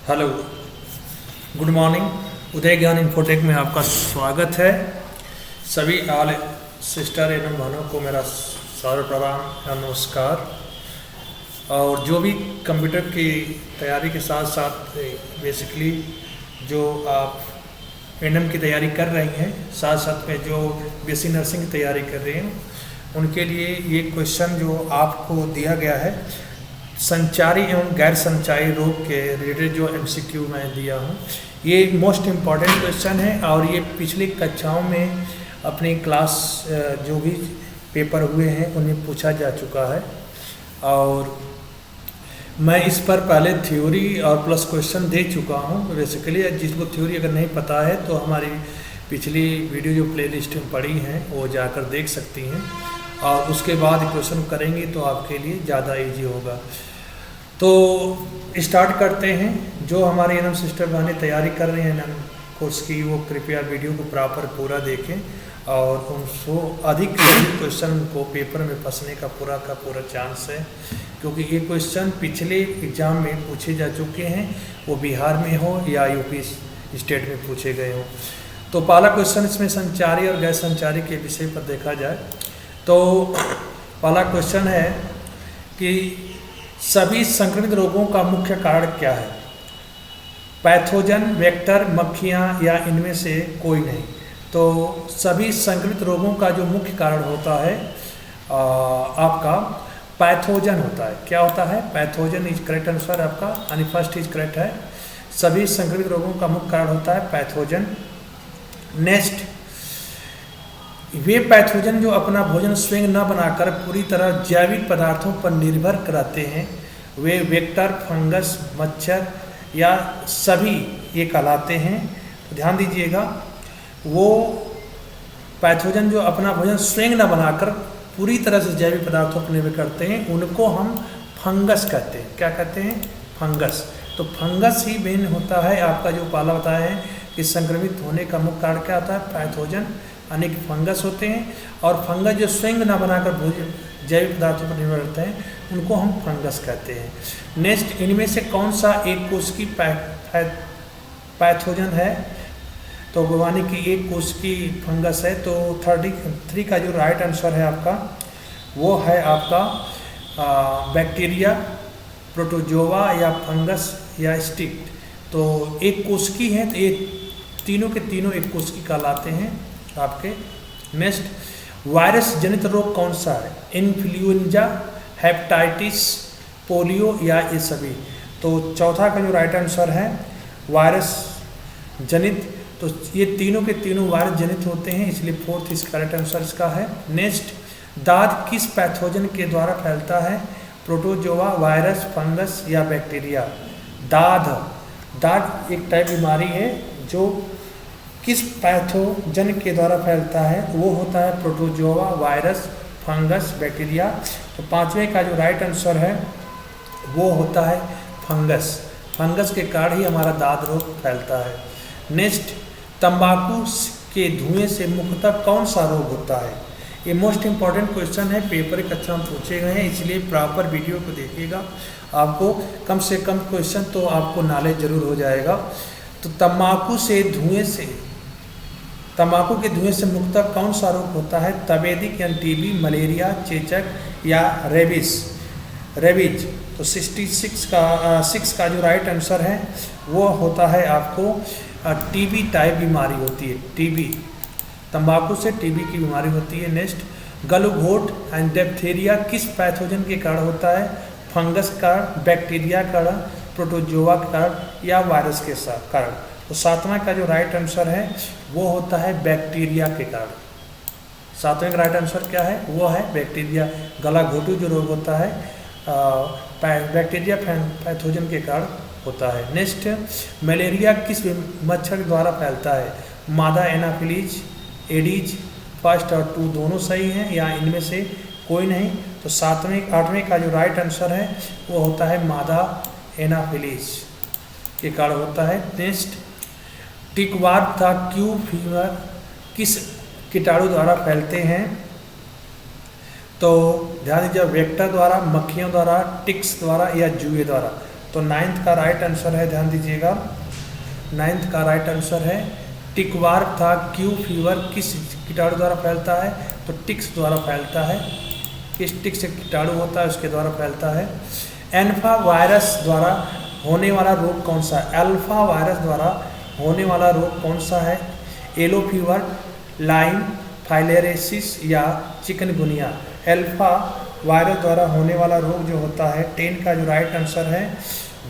Hello, good morning. उदय ज्ञान infotech में आपका स्वागत है। सभी आल सिस्टर एवं बहनों को मेरा सादर प्रणाम या नमस्कार। और जो भी कंप्यूटर की तैयारी के साथ साथ बेसिकली जो आप एनएम की तैयारी कर रही हैं, साथ साथ में जो बीएससी नर्सिंग की तैयारी कर रही हैं, उनके लिए ये क्वेश्चन जो आपको दिया गया है, संचारी एवं गैर संचारी रोग के रिलेटेड जो एमसीक्यू मैं दिया हूँ, ये मोस्ट इम्पॉर्टेंट क्वेश्चन है। और ये पिछली कक्षाओं में अपनी क्लास जो भी पेपर हुए हैं उन्हें पूछा जा चुका है। और मैं इस पर पहले थ्योरी और प्लस क्वेश्चन दे चुका हूँ। बेसिकली जिसको थ्योरी अगर नहीं पता है तो हमारी पिछली वीडियो जो प्लेलिस्ट में पड़ी हैं वो जाकर देख सकती हैं, और उसके बाद क्वेश्चन करेंगे तो आपके लिए ज़्यादा इजी होगा। तो स्टार्ट करते हैं। जो हमारे एनएम सिस्टर बहनें तैयारी कर रहे हैं एनएम कोर्स की, वो कृपया वीडियो को प्रॉपर पूरा देखें और उनको अधिक क्वेश्चन को पेपर में फंसने का पूरा चांस है, क्योंकि ये क्वेश्चन पिछले एग्ज़ाम में पूछे जा चुके हैं, वो बिहार में हो या यूपी स्टेट में पूछे गए हो। तो पहला क्वेश्चन इसमें संचारी और गैर संचारी के विषय पर देखा जाए तो पहला क्वेश्चन है कि सभी संक्रमित रोगों का मुख्य कारण क्या है? पैथोजन, वेक्टर, मक्खियाँ या इनमें से कोई नहीं। तो सभी संक्रमित रोगों का जो मुख्य कारण होता है आपका पैथोजन होता है। क्या होता है? पैथोजन इज करेक्ट आंसर आपका, यानी फर्स्ट इज करेक्ट है। सभी संक्रमित रोगों का मुख्य कारण होता है पैथोजन। नेक्स्ट, वे पैथोजन जो अपना भोजन स्वयं न बनाकर पूरी तरह जैविक पदार्थों पर निर्भर कराते हैं, वे वेक्टर, फंगस, मच्छर या सभी ये कहलाते हैं। तो ध्यान दीजिएगा, वो पैथोजन जो अपना भोजन स्वयं न बनाकर पूरी तरह से जैविक पदार्थों पर निर्भर करते हैं, उनको हम फंगस कहते हैं। क्या कहते हैं? फंगस। तो फंगस ही मेन होता है आपका, जो पहला बताया है कि संक्रमित होने का मुख्य कारण क्या होता है? पैथोजन, अनेक फंगस होते हैं। और फंगस जो स्वयं न बनाकर भोजन जैविक पदार्थों पर निर्भर करते हैं, उनको हम फंगस कहते हैं। नेक्स्ट, इनमें से कौन सा एक कोश की पैथोजन है? तो गुवानी की एक कोश की फंगस है। तो 33 का जो राइट आंसर है आपका, वो है आपका बैक्टीरिया, प्रोटोजोआ या फंगस या स्टिक। तो एक कोश की है, तो ये तीनों के तीनों एक कोश की कहलाते हैं आपके। नेक्स्ट, वायरस जनित रोग कौन सा है? इन्फ्लुएंजा, हेपेटाइटिस, पोलियो या ये सभी। तो चौथा का जो राइट आंसर है वायरस जनित, तो ये तीनों के तीनों वायरस जनित होते हैं, इसलिए फोर्थ इस करेक्ट आंसर इसका है। नेक्स्ट, दाद किस पैथोजन के द्वारा फैलता है? प्रोटोजोआ, वायरस, फंगस या बैक्टीरिया। दाद एक टाइप बीमारी है जो किस पैथोजन के द्वारा फैलता है? वो होता है प्रोटोजोआ, वायरस, फंगस, बैक्टीरिया। तो पांचवें का जो राइट आंसर है वो होता है फंगस। फंगस के कारण ही हमारा दाद रोग फैलता है। नेक्स्ट, तंबाकू के धुएं से मुख्यतः कौन सा रोग होता है? ये मोस्ट इम्पॉर्टेंट क्वेश्चन है, पेपर कक्षा में पूछे गए हैं, इसलिए प्रॉपर वीडियो को देखिएगा। आपको कम से कम क्वेश्चन तो आपको नॉलेज जरूर हो जाएगा। तो तंबाकू के धुएं से मुख्यतः कौन सा रोग होता है? तपेदिक यानी टीबी, मलेरिया, चेचक या रेबीज। तो 6 का जो राइट आंसर है वो होता है आपको टीबी टाइप बीमारी होती है। टीबी, तंबाकू से टीबी की बीमारी होती है। नेक्स्ट, गलघोट एंड डिप्थीरिया किस पैथोजन के कारण होता है? फंगस का कारण, बैक्टीरिया का कारण, प्रोटोजोआ के कारण या वायरस के कारण। तो 7वां का जो राइट आंसर है वो होता है बैक्टीरिया के कारण। 7वें का राइट आंसर क्या है? वो है बैक्टीरिया। गला घोटू जो रोग होता है बैक्टीरिया पैथोजन के कारण होता है। नेक्स्ट, मलेरिया किस मच्छर द्वारा फैलता है? मादा एनाफिलीज, एडीज। फर्स्ट और 2 दोनों सही हैं या इनमें से कोई नहीं। तो 8वें का जो राइट आंसर है वो होता है मादा एनाफिलीज के कारण होता है। नेक्स्ट, टिकवार्म तथा क्यू फीवर किस कीटाणु द्वारा फैलते हैं? तो ध्यान दीजिए, वेक्टर द्वारा, मक्खियों द्वारा, टिक्स द्वारा या जुए द्वारा। तो 9th का राइट आंसर है, ध्यान दीजिएगा, 9th का राइट आंसर है टिकवार था। क्यू फीवर किस कीटाणु द्वारा फैलता है? तो टिक्स द्वारा फैलता है। किस टिक्स से कीटाणु होता है उसके द्वारा फैलता है। एल्फा वायरस द्वारा होने वाला रोग कौन सा है? अल्फा वायरस द्वारा होने वाला रोग कौन सा है? येलो फीवर, लाइम, फाइलेरियासिस या चिकनगुनिया। अल्फा वायरस द्वारा होने वाला रोग जो होता है, 10 का जो राइट आंसर है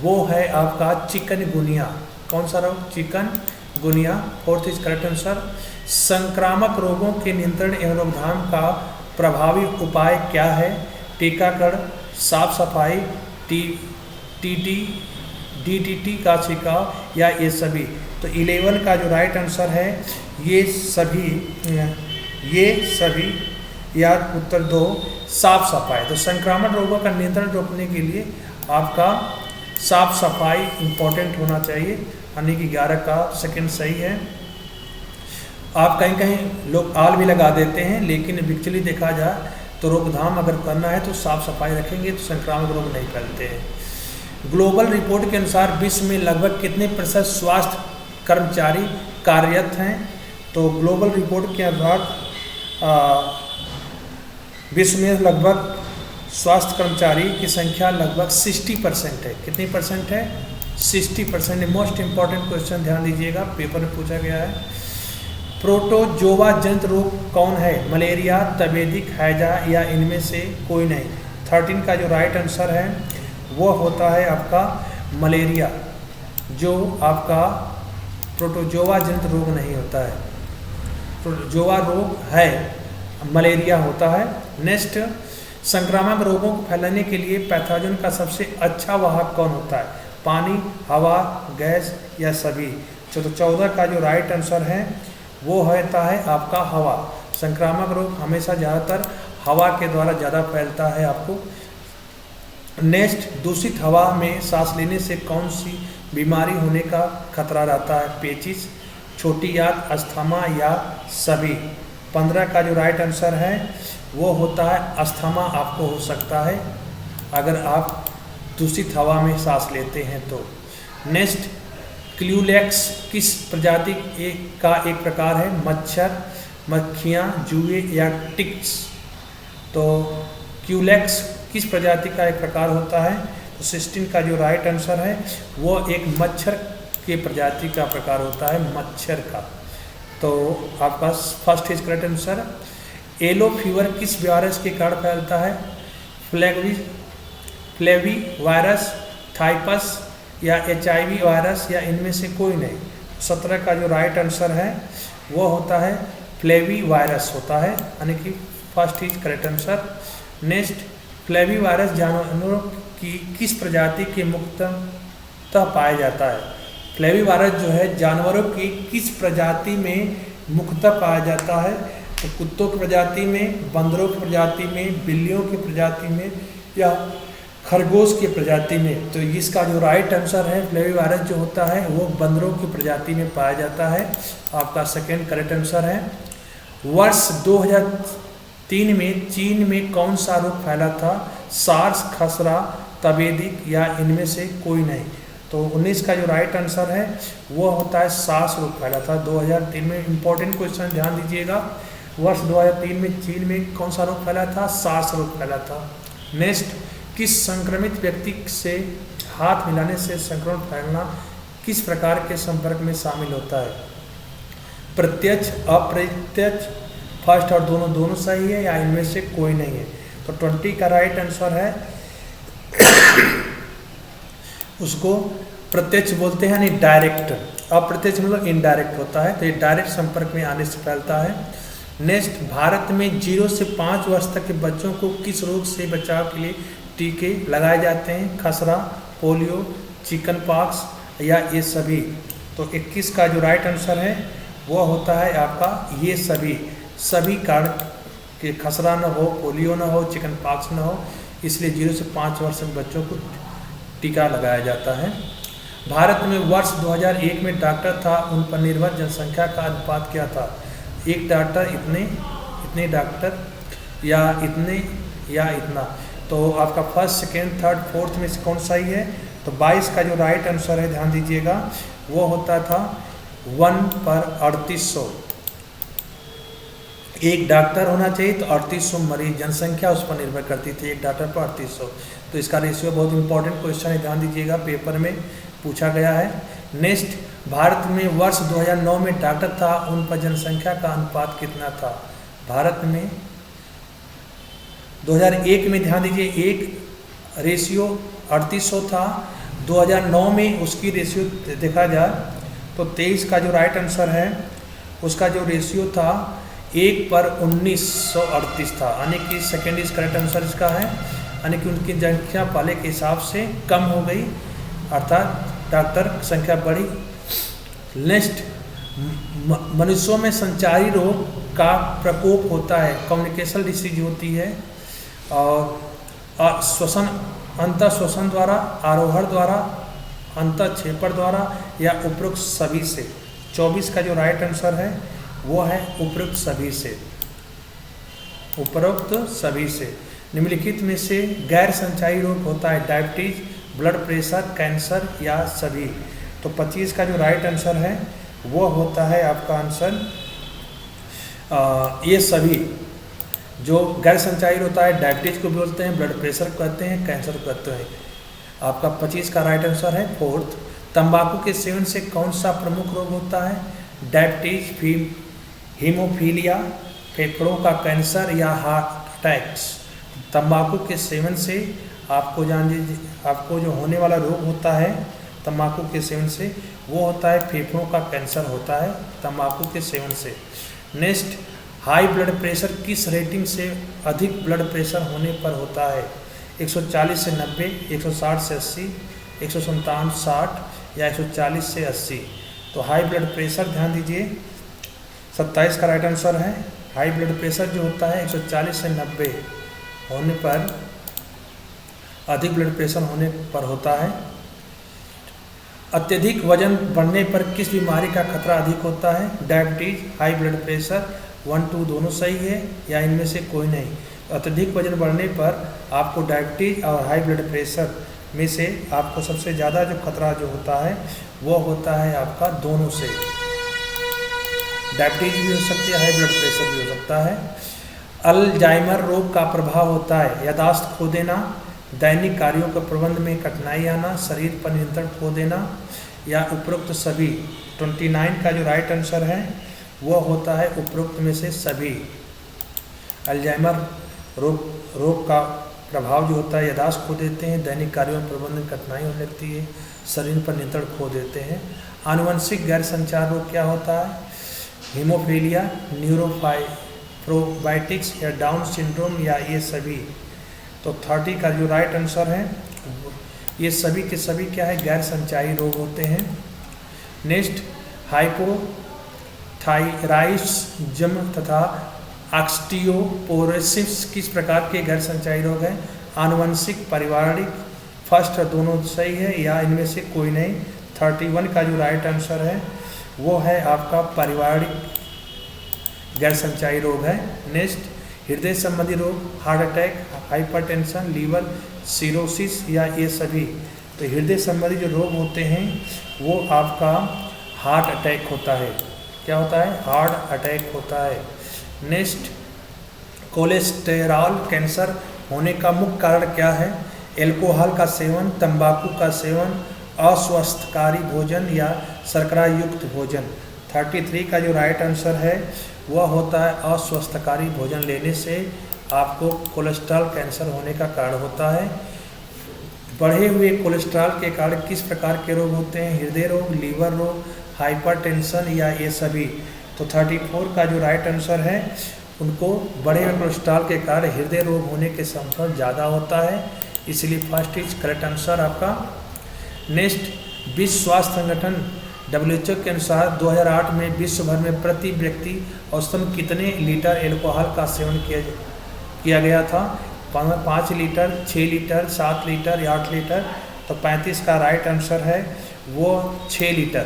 वो है आपका चिकनगुनिया। कौन सा रोग? Chikungunya. 4th is correct answer. संक्रामक रोगों के नियंत्रण एवं रोकथाम का प्रभावी उपाय क्या है? टीकाकरण, साफ सफाई, टीटी, डीटीटी का छिड़काव या ये सभी। तो 11 का जो राइट आंसर है ये सभी या उत्तर 2 साफ सफाई। तो संक्रामक रोगों का नियंत्रण रोकने के लिए आपका साफ सफाई इम्पोर्टेंट होना चाहिए, यानी कि 11 का सेकंड सही है। आप कहीं कहीं लोग आल भी लगा देते हैं, लेकिन एक्चुअली देखा जाए तो रोकथाम अगर करना है तो साफ सफाई रखेंगे तो संक्रामक रोग नहीं फैलते हैं। ग्लोबल रिपोर्ट के अनुसार विश्व में लगभग कितने प्रतिशत स्वास्थ्य कर्मचारी कार्यरत हैं? तो ग्लोबल रिपोर्ट के अनुसार विश्व में लगभग स्वास्थ्य कर्मचारी की संख्या लगभग 60% है। कितनी परसेंट है? 60%। मोस्ट इंपॉर्टेंट क्वेश्चन, ध्यान दीजिएगा, पेपर में पूछा गया है। प्रोटोजोआ जनित रोग कौन है? मलेरिया, तपेदिक, हैजा या इनमें से कोई नहीं। 13 का जो राइट आंसर है वो होता है आपका मलेरिया, जो आपका प्रोटोजोआ जनित रोग नहीं होता है। प्रोटोजोआ रोग है, मलेरिया होता है। नेक्स्ट, संक्रामक रोगों को फैलाने के लिए पैथोजन का सबसे अच्छा वाहक कौन होता है? पानी, हवा, गैस या सभी। तो 14 का जो राइट आंसर है वो होता है आपका हवा। संक्रामक रोग हमेशा ज़्यादातर हवा के द्वारा ज़्यादा फैलता है आपको। नेक्स्ट, दूषित हवा में सांस लेने से कौन सी बीमारी होने का खतरा रहता है? पेचिश, छोटी आंत, अस्थमा या सभी। 15 का जो राइट आंसर है वो होता है अस्थमा आपको हो सकता है अगर आप दूषित हवा में सांस लेते हैं तो। नेक्स्ट, क्यूलेक्स किस प्रजाति का एक प्रकार है? मच्छर, मक्खियाँ, जुए या टिक्स। तो क्यूलेक्स किस प्रजाति का एक प्रकार होता है? तो 16 का जो राइट आंसर है वो एक मच्छर के प्रजाति का प्रकार होता है, मच्छर का। तो आपका first is correct answer. Yellow fever किस वायरस के कारण फैलता है? फ्लेवी वायरस, थाइपस या HIV वायरस या इनमें से कोई नहीं। 17 का जो राइट आंसर है वो होता है फ्लेवी वायरस होता है, यानी कि first is correct answer. Next, flavi virus जानवरों की किस प्रजाति के मुख्यतः पाया जाता है? फ्लेवी वायरस जो है जानवरों की किस प्रजाति में मुख्यतः पाया जाता है? तो कुत्तों की प्रजाति में, बंदरों की प्रजाति में, बिल्लियों की प्रजाति में या खरगोश की प्रजाति में। तो इसका जो राइट आंसर है फ्लेवी वायरस जो होता है वो बंदरों की प्रजाति में पाया जाता है। आपका सेकेंड करेक्ट आंसर है। वर्ष 2003 में चीन में कौन सा रोग फैला था? सार्स, खसरा, तपेदिक या इनमें से कोई नहीं। तो 19 का जो राइट आंसर है वो होता है सार्स रोग फैला था 2003 में। इंपॉर्टेंट क्वेश्चन, ध्यान दीजिएगा। वर्ष 2003 में चीन में कौन सा रोग फैला था? सार्स रोग फैला था। नेक्स्ट, किस संक्रमित व्यक्ति से हाथ मिलाने से संक्रमण फैलना किस प्रकार के संपर्क में शामिल होता है? प्रत्यक्ष, अप्रत्यक्ष, फर्स्ट और दोनों सही है या इनमें से कोई नहीं है। तो 20 का राइट आंसर है उसको प्रत्यक्ष बोलते हैं, यानी डायरेक्ट। अप्रत्यक्ष मतलब इनडायरेक्ट होता है, तो ये डायरेक्ट संपर्क में आने से फैलता है। नेक्स्ट, भारत में 0 से 5 वर्ष तक के बच्चों को किस रोग से बचाव के लिए टीके लगाए जाते हैं? खसरा, पोलियो, चिकन पॉक्स या ये सभी। तो 21 का जो राइट आंसर है वो होता है आपका ये सभी कारण के, खसरा न हो, पोलियो न हो, चिकन पॉक्स न हो, इसलिए 0 से 5 वर्ष के बच्चों को टीका लगाया जाता है। भारत में वर्ष 2001 में डॉक्टर था, उन पर निर्भर जनसंख्या का अनुपात क्या था? एक डॉक्टर इतने डॉक्टर या इतने या इतना। तो आपका फर्स्ट, सेकेंड, थर्ड, फोर्थ में से कौन सही है? तो 22 का जो राइट आंसर है ध्यान दीजिएगा वो होता था 1/3800। एक डॉक्टर होना चाहिए तो 3800 मरीज, जनसंख्या उस पर निर्भर करती थी, एक डॉक्टर पर 3800। तो इसका रेशियो बहुत इंपॉर्टेंट क्वेश्चन है, ध्यान दीजिएगा, पेपर में पूछा गया है। नेक्स्ट, भारत में वर्ष 2009 में डॉक्टर था, उन पर जनसंख्या का अनुपात कितना था? भारत में 2001 में ध्यान दीजिए एक रेशियो 3800 था, 2009 में उसकी रेशियो देखा जाए तो 23 का जो राइट आंसर है उसका जो रेशियो था 1/1938 था, यानी कि सेकेंड इज करेक्ट आंसर इसका है, यानी कि उनकी जनसंख्या पहले के हिसाब से कम हो गई, अर्थात डॉक्टर की संख्या बढ़ी। नेक्स्ट, मनुष्यों में संचारी रोग का प्रकोप होता है, कम्युनिकेशन डिसीज होती है, और श्वसन, अंतः श्वसन द्वारा, आरोहण द्वारा, अंतः छेपड़ द्वारा या उपरोक्त सभी से। 24 का जो राइट आंसर है वो है उपरोक्त सभी से, उपरोक्त सभी से। निम्नलिखित में से गैर संचारी रोग होता है डायबिटीज, ब्लड प्रेशर, कैंसर या सभी। तो 25 का जो राइट आंसर है वो होता है आपका आंसर ये सभी। जो गैर संचारी होता है डायबिटीज को बोलते हैं, ब्लड प्रेशर को कहते हैं, कैंसर को कहते हैं। आपका 25 का राइट आंसर है फोर्थ। तंबाकू के सेवन से कौन सा प्रमुख रोग होता है? डायबिटीज, हीमोफीलिया, फेफड़ों का कैंसर या हार्ट अटैक्स। तंबाकू के सेवन से आपको जान लीजिए, आपको जो होने वाला रोग होता है तंबाकू के सेवन से वो होता है फेफड़ों का कैंसर होता है तंबाकू के सेवन से। नेक्स्ट, हाई ब्लड प्रेशर किस रेटिंग से अधिक ब्लड प्रेशर होने पर होता है? 140 से 90, 160 से 80, 157 60 या 140 से 80। तो हाई ब्लड प्रेशर ध्यान दीजिए 27 का राइट आंसर है। हाई ब्लड प्रेशर जो होता है 140 से 90 होने पर, अधिक ब्लड प्रेशर होने पर होता है। अत्यधिक वजन बढ़ने पर किस बीमारी का खतरा अधिक होता है? डायबिटीज, हाई ब्लड प्रेशर, 1 2 दोनों सही है या इनमें से कोई नहीं। अत्यधिक वजन बढ़ने पर आपको डायबिटीज और हाई ब्लड प्रेशर में से आपको सबसे ज़्यादा जो खतरा जो होता है वो होता है आपका दोनों से। डायबिटीज भी हो सकती है, हाई ब्लड प्रेशर भी हो सकता है। अल्जाइमर रोग का प्रभाव होता है याददाश्त खो देना, दैनिक कार्यों के प्रबंध में कठिनाई आना, शरीर पर नियंत्रण खो देना या उपरोक्त सभी। 29 का जो राइट आंसर है वो होता है उपरोक्त में से सभी। अल्जाइमर रोग का प्रभाव जो होता है याददाश्त खो देते हैं, दैनिक कार्यों में प्रबंध में कठिनाई होने लगती है, शरीर पर नियंत्रण खो देते हैं। आनुवंशिक गैर संचार रोग क्या होता है? हीमोफीलिया, न्यूरोफाइब्रोमाइटिक्स या डाउन सिंड्रोम या ये सभी। तो 30 का जो राइट आंसर है ये सभी के सभी क्या है? गैर संचारी रोग होते हैं। नेक्स्ट, हाइपोथायराइडिज्म तथा ऑस्टियोपोरोसिस किस प्रकार के गैर संचारी रोग हैं? आनुवंशिक, पारिवारिक, फर्स्ट दोनों सही है या इनमें से कोई नहीं। 31 का जो राइट आंसर है वो है आपका पारिवारिक गैर संचारी रोग है। नेक्स्ट, हृदय संबंधी रोग, heart attack, hypertension, liver cirrhosis या ये सभी। तो हृदय संबंधी जो रोग होते हैं वो आपका हार्ट अटैक होता है। क्या होता है? हार्ट अटैक होता है। नेक्स्ट, कोलेस्टेरॉल कैंसर होने का मुख्य कारण क्या है? एल्कोहल का सेवन, तंबाकू का सेवन, अस्वस्थकारी भोजन या शर्करा युक्त भोजन। 33 का जो राइट आंसर है वह होता है अस्वस्थकारी भोजन लेने से आपको कोलेस्ट्रॉल कैंसर होने का कारण होता है। बढ़े हुए कोलेस्ट्रॉल के कारण किस प्रकार के रोग होते हैं? हृदय रोग, लीवर रोग, हाइपरटेंशन या ये सभी। तो 34 का जो राइट आंसर है उनको बढ़े हुए कोलेस्ट्रॉल के कारण हृदय रोग होने के संभावना ज़्यादा होता है, इसलिए फर्स्ट इज करेक्ट आंसर आपका। नेक्स्ट, विश्व स्वास्थ्य संगठन WHO के अनुसार 2008 में विश्व भर में प्रति व्यक्ति औसतन कितने लीटर एल्कोहल का सेवन किया गया था? 5 लीटर, 6 लीटर, 7 लीटर या 8 लीटर। तो 35 का राइट आंसर है वो 6 लीटर।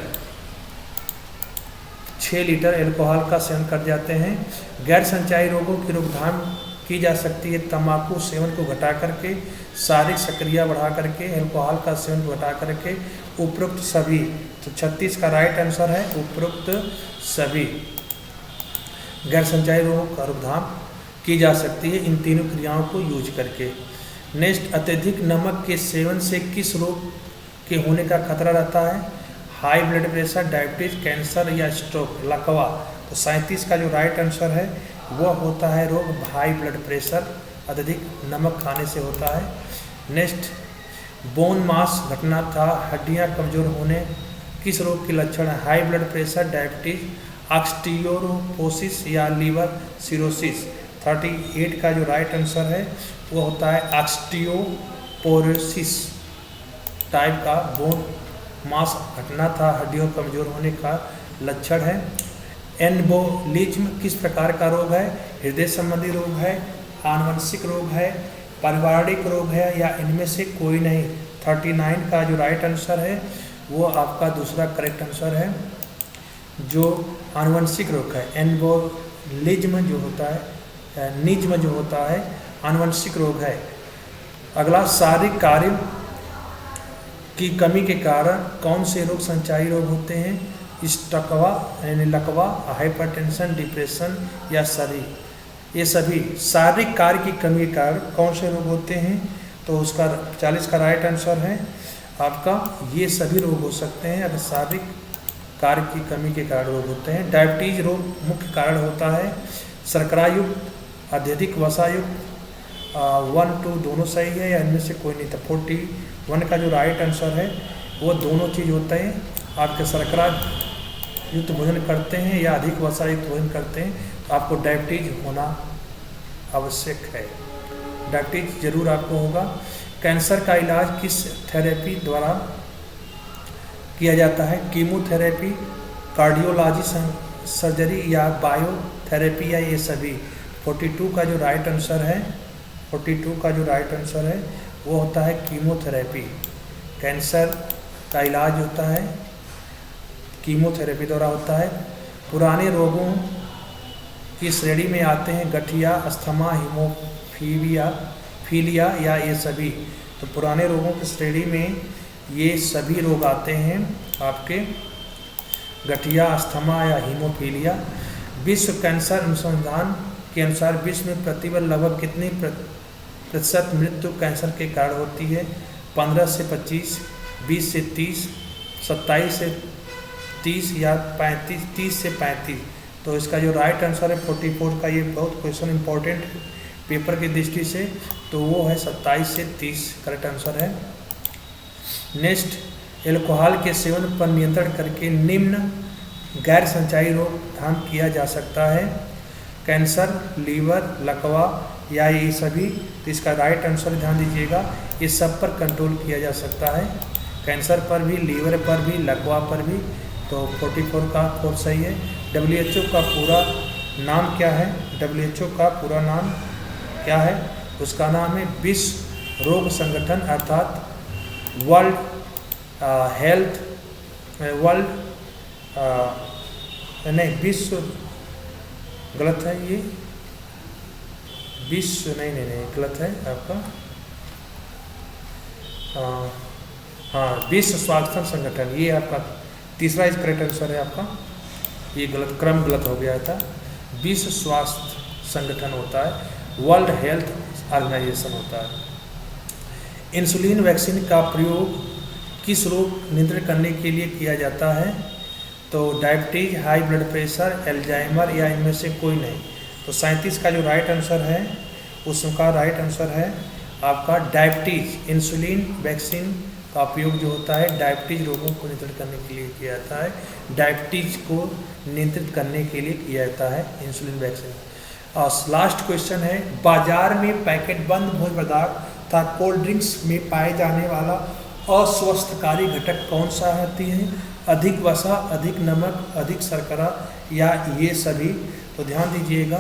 6 लीटर एल्कोहल का सेवन कर जाते हैं। गैर संचारी रोगों की रोकथाम की जा सकती है तंबाकू सेवन को घटा करके, शारीरिक सक्रियता बढ़ा करके, अल्कोहल का सेवन को घटा करके, उपरोक्त सभी। तो 36 का राइट आंसर है उपरोक्त सभी। गैर संचारी रोगों का रोकथाम की जा सकती है इन तीनों क्रियाओं को यूज करके। नेक्स्ट, अत्यधिक नमक के सेवन से किस रोग के होने का खतरा रहता है? High blood pressure, diabetes, cancer या स्ट्रोक, लकवा। तो 37 का जो राइट आंसर है वह होता है रोग हाई ब्लड प्रेशर, अत्यधिक नमक खाने से होता है। नेक्स्ट, बोन मास घटना था हड्डियां कमजोर होने किस रोग के लक्षण है? High blood pressure, diabetes, osteoporosis या लीवर सिरोसिस। 38 का जो राइट आंसर है वो होता है ऑस्टियोपोरोसिस टाइप का बोन मास घटना था हड्डियों कमजोर होने का लक्षण है। एम्बोलिज्म किस प्रकार का रोग है? हृदय संबंधी रोग है, आनुवंशिक रोग है, पारिवारिक रोग है या इनमें से कोई नहीं। 39 का जो राइट आंसर है वो आपका दूसरा करेक्ट आंसर है, जो आनुवंशिक रोग है। एम्बोलिज्म जो होता है, निज्म जो होता है, आनुवंशिक रोग है। अगला, शारीरिक कार्य की कमी के कारण कौन से रोग संचारी रोग होते हैं? स्टकवा यानी लकवा, हाइपरटेंशन, डिप्रेशन या सभी। ये सभी शारीरिक कार्य की कमी के कारण कौन से रोग होते हैं? तो उसका 40 का राइट आंसर है आपका ये सभी रोग हो सकते हैं अगर शारीरिक कार्य की कमी के कारण रोग होते हैं। डायबिटीज रोग मुख्य कारण होता है शर्करायुक्त, अत्यधिक वसायुक्त। 1, 2 दोनों सही है या इनमें से कोई नहीं। तो 41 का जो राइट आंसर है वो दोनों चीज़ होते हैं। आपके शर्करा युक्त भोजन करते हैं या अधिक वसायुक्त भोजन करते हैं तो आपको डायबिटीज होना आवश्यक है। डायबिटीज जरूर आपको होगा। कैंसर का इलाज किस थेरेपी द्वारा किया जाता है? कीमोथेरेपी, कार्डियोलॉजी सर्जरी या बायोथेरेपी या ये सभी। 42 का जो राइट आंसर है, 42 का जो राइट आंसर है वो होता है कीमोथेरेपी। कैंसर का इलाज होता है कीमोथेरेपी द्वारा होता है। पुराने रोगों की श्रेणी में आते हैं गठिया, अस्थमा, हीमोफीलिया या ये सभी। तो पुराने रोगों की श्रेणी में ये सभी रोग आते हैं आपके गठिया, अस्थमा या हीमोफीलिया। विश्व कैंसर अनुसंधान के अनुसार विश्व में प्रतिवर्ष लगभग कितनी प्रतिशत मृत्यु कैंसर के कारण होती है? 15 से 25, 20 से 30, 27 से 30 या 35, 30 से 35। तो इसका जो राइट आंसर है 44 का, ये बहुत क्वेश्चन इंपॉर्टेंट है पेपर की दृष्टि से, तो वो है 27 से 30 करेक्ट आंसर है। नेक्स्ट, एल्कोहल के सेवन पर नियंत्रण करके निम्न गैर संचारी रोकथाम किया जा सकता है? कैंसर, लीवर, लकवा या ये सभी। तो इसका राइट आंसर ध्यान दीजिएगा, ये सब पर कंट्रोल किया जा सकता है, कैंसर पर भी, लीवर पर भी, लकवा पर भी। तो 44 का 4 सही है। WHO का पूरा नाम क्या है? WHO का पूरा नाम क्या है? उसका नाम है विश्व रोग संगठन, अर्थात विश्व, गलत है ये, विश्व नहीं गलत है आपका। हाँ, विश्व स्वास्थ्य संगठन, ये आपका तीसरा इस करेक्ट आंसर है आपका। ये गलत, क्रम गलत हो गया था। विश्व स्वास्थ्य संगठन होता है, वर्ल्ड हेल्थ ऑर्गेनाइजेशन होता है। इंसुलिन वैक्सीन का प्रयोग किस रोग नियंत्रण करने के लिए किया जाता है? तो diabetes, high blood pressure, Alzheimer या इनमें से कोई नहीं। तो 37 का जो राइट आंसर है उसका राइट आंसर है आपका डायबिटीज। इंसुलिन वैक्सीन का उपयोग जो होता है डायबिटीज रोगों को नियंत्रित करने के लिए किया जाता है। डायबिटीज को नियंत्रित करने के लिए किया जाता है इंसुलिन वैक्सीन। और लास्ट क्वेश्चन है, बाजार में पैकेट बंद भोज्य पदार्थ तथा कोल्ड ड्रिंक्स में पाए जाने वाला अस्वस्थकारी घटक कौन सा होती है? अधिक वसा, अधिक नमक, अधिक शर्करा या ये सभी। तो ध्यान दीजिएगा,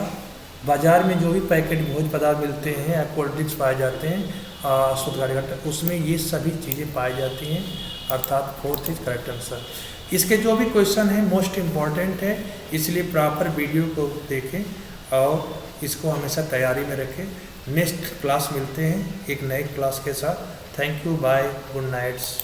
बाजार में जो भी पैकेट भोज्य पदार्थ मिलते हैं या कोल्ड ड्रिंक्स पाए जाते हैं अस्वस्थकारी घटक, उसमें ये सभी चीज़ें पाई जाती हैं, अर्थात 4th इज करेक्ट आंसर। इसके जो भी क्वेश्चन है मोस्ट इम्पॉर्टेंट है, इसलिए प्रॉपर वीडियो को देखें और इसको हमेशा तैयारी में रखें। नेक्स्ट क्लास मिलते हैं एक नए क्लास के साथ। Thank you, bye, good nights.